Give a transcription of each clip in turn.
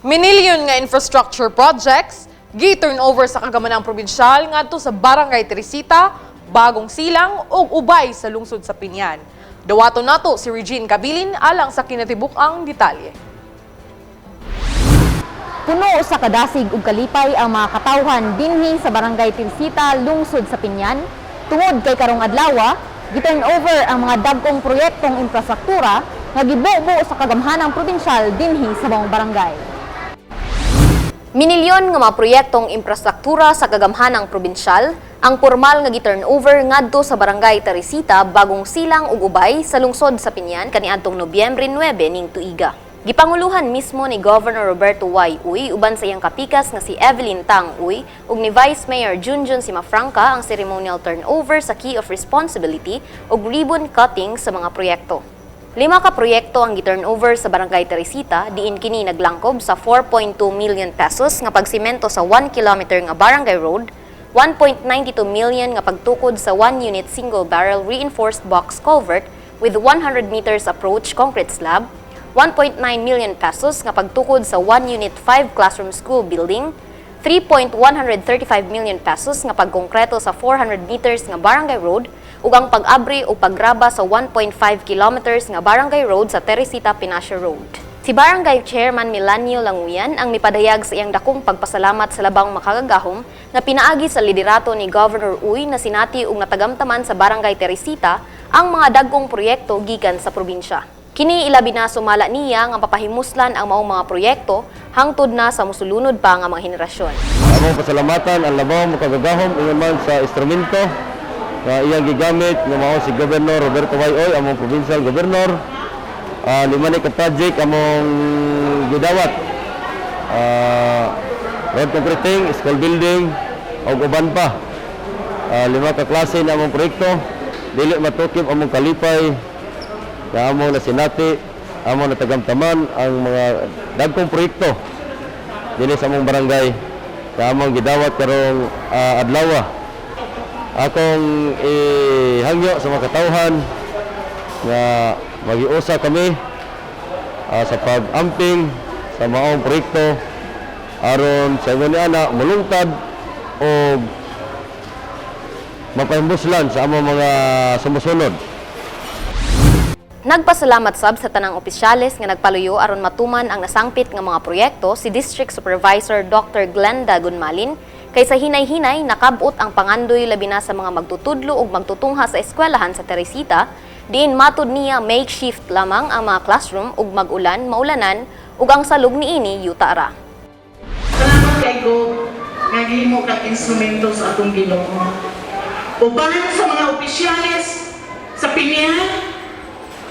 Minilyon nga infrastructure projects gi-turnover sa kagamanang probinsyal ngadto sa Barangay Teresita, Bagong Silang ug ubay sa lungsod sa Pinyan. Dawato nato si Regine Cabilin alang sa kinatibuk-ang detalye. Puno sa kadasig ug kalipay ang mga katawhan dinhi sa Barangay Teresita, lungsod sa Pinyan. Tungod kay karong adlaw, gi-turn over ang mga dagkong proyektong infrastruktura nga gibuo sa kagamhanang probinsyal dinhi sa bawang barangay. Minilyon nga mga proyektong infrastruktura sa kagamhanang probinsyal ang formal nga gi-turnover ngadto sa Barangay Teresita, Bagong Silang ug ubay sa lungsod sa Pinyan kaniadtong Nobyembre 9 ning tuiga. Gipanguluhan mismo ni Governor Roberto Y. Uy uban sa iyang kapikas nga si Evelyn Tang Uy ug ni Vice Mayor Junjun Simafranca ang ceremonial turnover sa Key of Responsibility ug ribbon cutting sa mga proyekto. 5 ka proyekto ang gi-turnover sa Barangay Teresita, diin kini naglangkob sa 4.2 million pesos nga pagsimento sa 1 kilometer nga barangay road, 1.92 million nga pagtukod sa 1-unit single-barrel reinforced box culvert with 100 meters approach concrete slab, 1.9 million pesos nga pagtukod sa 1-unit 5-classroom school building, 3.135 million pesos nga pagkongkreto sa 400 meters nga barangay road, ug ang pag-abri o paggraba sa 1.5 kilometers nga barangay road sa Teresita Pinasio Road. Si Barangay Chairman Milanio Languyan ang mipadayag sa iyang dakong pagpasalamat sa labang makagagahom nga pinaagi sa liderato ni Governor Uy na sinati ug natagamtaman sa Barangay Teresita ang mga dagkong proyekto gikan sa probinsya. Kini ilabi na sumala niya nga papahimuslan ang maong mga proyekto hangtod na sa musulunod pa nga mga henerasyon. Among pasalamatan ang labang makagagahom ingon sa instrumento na iyang gigamit nga mao si Governor Roberto Y. Oy, among provincial governor. 5 ni ka project among gidawat. Road concreting, school building, ug uban pa. 5 ka klase na among proyekto. Dili matukip among kalipay na among nasinati, among natagamtaman ang mga dagkong proyekto dinhi sa among barangay na among gidawat karong adlaw. Akong ihangyo sa mga katawhan na magiusa kami sa pag-amping sa maong proyekto aron sa ingon ana mulungtad o mapahimuslan sa among mga sumusunod. Nagpasalamat sab sa tanang opisyales nga nagpaluyo aron matuman ang nasangpit nga mga proyekto si District Supervisor Dr. Glenda Gunmalin. Kaysa hinay-hinay, nakabot ang pangandoy labi na sa mga magtutudlo o magtutungha sa eskwelahan sa Teresita, diin matud niya makeshift lamang ang mga classroom ug mag-ulan, maulanan, ug ang salog niini yutara. Salamat kay Go, nga gihimo kang instrumento sa atong Ginoo. Uban sa mga opisyales sa Pinyan,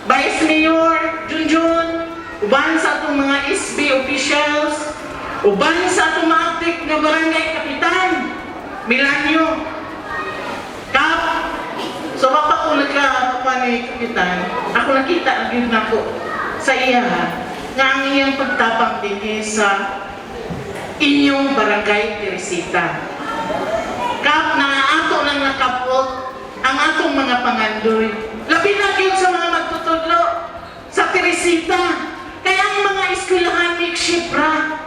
Vice Mayor Junjun, uban sa atong mga SB officials, uban sa atong maaktik nga barangay kapitan, Milanio, Kap, so mapa ko nagka-kapani kapitan, ako nakita ang yun ako sa iya, nga ang iyang pagtabang din sa inyong barangay Teresita. Kap, na ato lang nakapot ang atong mga pangandoy. Labi na yun sa mga magtutudlo sa Teresita, kaya ang mga eskwelahan makeshift ra.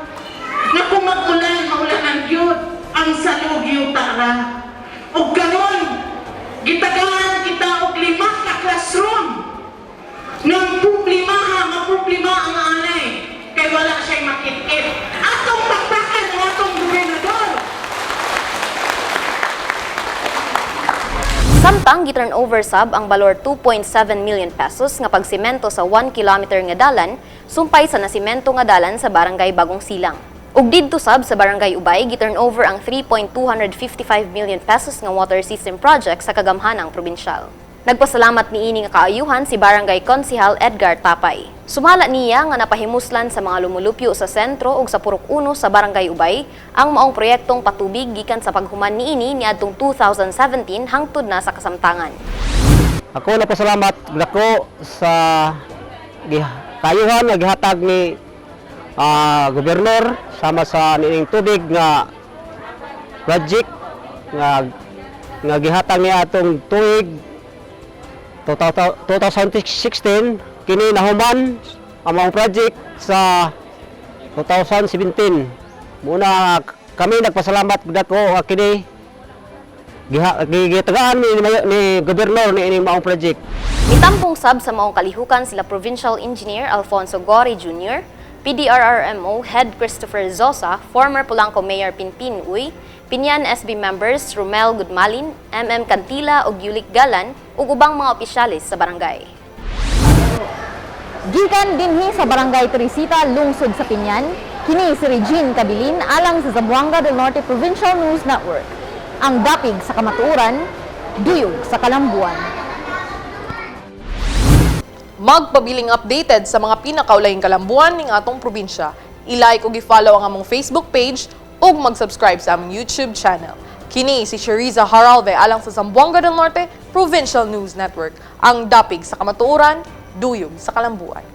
Nga kung mag-ulan, maulanan yun, ang salog yung tara. O ganon, gitagahan kita og 5 ka classroom. Nang maproblema ang anay, kay wala siya'y makit-it. Atong bakbakan ng atong gobernador. Samtang gi-turn over sab ang balor 2.7 million pesos nga pagsimento sa 1 kilometer nga dalan, sumpay sa nasimento nga dalan sa Barangay Bagong Silang. Ug didto sab sa Barangay Ubay, gi-turn over ang 3.255 million pesos nga water system project sa kagamhanang probinsyal. Nagpasalamat niini nga kaayuhan si Barangay Konsehal Edgar Tapay. Sumala niya nga napahimuslan sa mga lumulupyo sa sentro ug sa Purok 1 sa Barangay Ubay ang maong proyektong patubig gikan sa paghuman niini niadtong 2017 hangtod na sa kasamtangan. Ako napasalamat nako sa kaayuhan nga gihatag ni gobernador sama sa nining tubig nga project nga gihatag niya atong tuig 2016 kini nahuman ang mga project sa 2017. Muna kami nagpasalamat dako kini gitagaan ni gobernador ni ini maong project. Itampong sab sa maong kalihukan sila Provincial Engineer Alfonso Gori Jr., PDRRMO Head Christopher Zosa, former Polanco Mayor Pinpin Uy, Pinyan SB members Romel Gudmalin, MM Cantila ug Yulik Galan ug ubang mga opisyalis sa barangay. Gikan dinhi sa Barangay Teresita, lungsod sa Pinyan, kini si Regine Cabilin alang sa Zamboanga del Norte Provincial News Network. Ang dapig sa kamatuoran, duyog sa kalambuan. Magpabiling updated sa mga pinakaulahing kalambuan ning atong probinsya. I-like ug i-follow ang among Facebook page ug mag-subscribe sa among YouTube channel. Kini si Cheriza Haralve alang sa Zamboanga del Norte Provincial News Network. Ang dapig sa kamatuoran, duyog sa kalambuan.